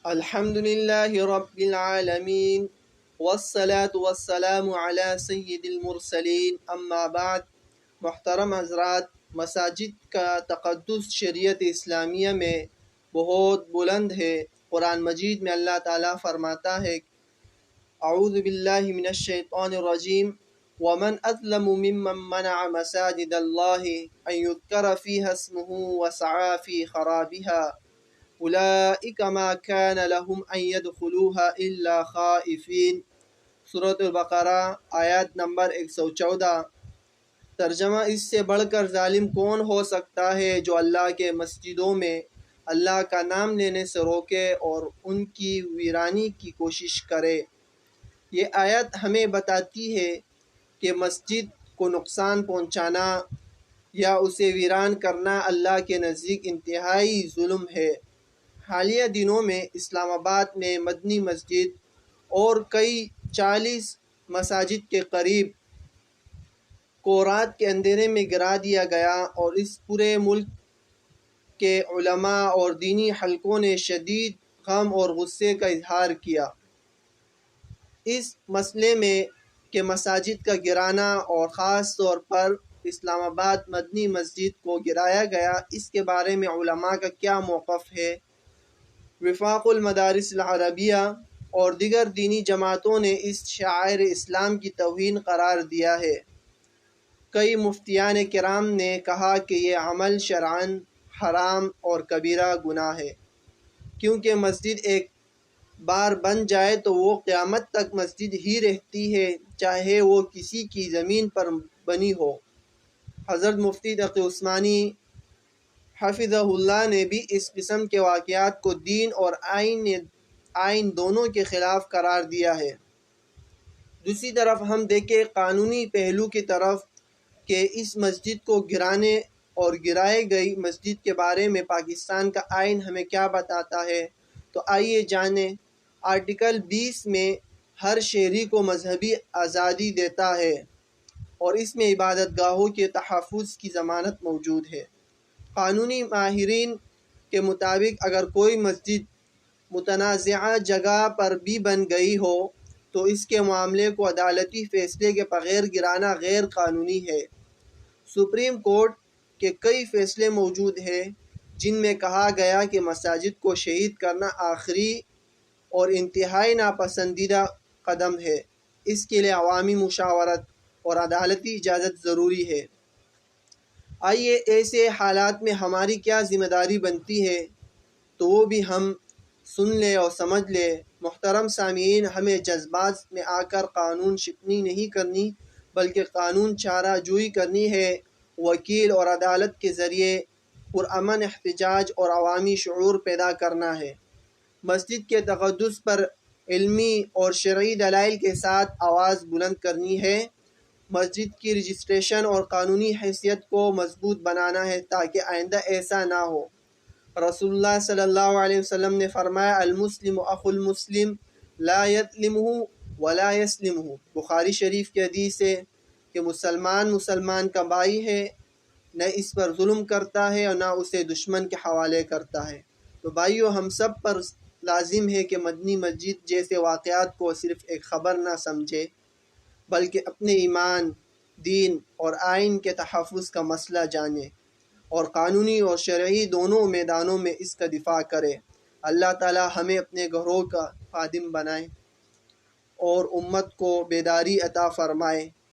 الحمد لله رب العالمين والصلاة والسلام على سید المرسلین اما بعد۔ محترم حضرات، مساجد کا تقدس شریعت اسلامیہ میں بہت بلند ہے۔ قرآن مجید میں اللہ تعالیٰ فرماتا ہے، اعوذ باللہ من الشیطان الرجیم، ومن اظلم ممن منع مساجد اللہ ان یذکر فیہا اسمہ وسعی فی خرابها اولئک ما کان لهم ان يدخلوها الا خائفین۔ سورۃ البقرہ آیت نمبر 114۔ ترجمہ: اس سے بڑھ کر ظالم کون ہو سکتا ہے جو اللہ کے مسجدوں میں اللہ کا نام لینے سے روکے اور ان کی ویرانی کی کوشش کرے۔ یہ آیت ہمیں بتاتی ہے کہ مسجد کو نقصان پہنچانا یا اسے ویران کرنا اللہ کے نزدیک انتہائی ظلم ہے۔ حالیہ دنوں میں اسلام آباد میں مدنی مسجد اور کئی 40 مساجد کے قریب کو رات کے اندھیرے میں گرا دیا گیا اور اس پورے ملک کے علماء اور دینی حلقوں نے شدید غم اور غصے کا اظہار کیا۔ اس مسئلے میں کہ مساجد کا گرانا اور خاص طور پر اسلام آباد مدنی مسجد کو گرایا گیا، اس کے بارے میں علماء کا کیا موقف ہے؟ وفاق المدارس العربیہ اور دیگر دینی جماعتوں نے اس شعائر اسلام کی توہین قرار دیا ہے۔ کئی مفتیان کرام نے کہا کہ یہ عمل شرعاً حرام اور کبیرہ گناہ ہے، کیونکہ مسجد ایک بار بن جائے تو وہ قیامت تک مسجد ہی رہتی ہے، چاہے وہ کسی کی زمین پر بنی ہو۔ حضرت مفتی تقی عثمانی حفظہ اللہ نے بھی اس قسم کے واقعات کو دین اور آئین دونوں کے خلاف قرار دیا ہے۔ دوسری طرف ہم دیکھیں قانونی پہلو کی طرف کہ اس مسجد کو گرانے اور گرائے گئی مسجد کے بارے میں پاکستان کا آئین ہمیں کیا بتاتا ہے، تو آئیے جانیں۔ آرٹیکل 20 میں ہر شہری کو مذہبی آزادی دیتا ہے اور اس میں عبادت گاہوں کے تحفظ کی ضمانت موجود ہے۔ قانونی ماہرین کے مطابق اگر کوئی مسجد متنازعہ جگہ پر بھی بن گئی ہو تو اس کے معاملے کو عدالتی فیصلے کے بغیر گرانا غیر قانونی ہے۔ سپریم کورٹ کے کئی فیصلے موجود ہیں جن میں کہا گیا کہ مساجد کو شہید کرنا آخری اور انتہائی ناپسندیدہ قدم ہے۔ اس کے لیے عوامی مشاورت اور عدالتی اجازت ضروری ہے۔ آئیے ایسے حالات میں ہماری کیا ذمہ داری بنتی ہے تو وہ بھی ہم سن لیں اور سمجھ لیں۔ محترم سامعین، ہمیں جذبات میں آ کر قانون شکنی نہیں کرنی بلکہ قانون چارہ جوئی کرنی ہے۔ وکیل اور عدالت کے ذریعے پرامن احتجاج اور عوامی شعور پیدا کرنا ہے۔ مسجد کے تقدس پر علمی اور شرعی دلائل کے ساتھ آواز بلند کرنی ہے۔ مسجد کی رجسٹریشن اور قانونی حیثیت کو مضبوط بنانا ہے تاکہ آئندہ ایسا نہ ہو۔ رسول اللہ صلی اللہ علیہ وسلم نے فرمایا، المسلم اخو المسلم لا یظلمہ ولا یسلمہ۔ بخاری شریف کی حدیث ہے کہ مسلمان کا بھائی ہے، نہ اس پر ظلم کرتا ہے اور نہ اسے دشمن کے حوالے کرتا ہے۔ تو بھائیو، ہم سب پر لازم ہے کہ مدنی مسجد جیسے واقعات کو صرف ایک خبر نہ سمجھے بلکہ اپنے ایمان، دین اور آئین کے تحفظ کا مسئلہ جانے اور قانونی اور شرعی دونوں میدانوں میں اس کا دفاع کرے۔ اللہ تعالی ہمیں اپنے گھروں کا خادم بنائے اور امت کو بیداری عطا فرمائے۔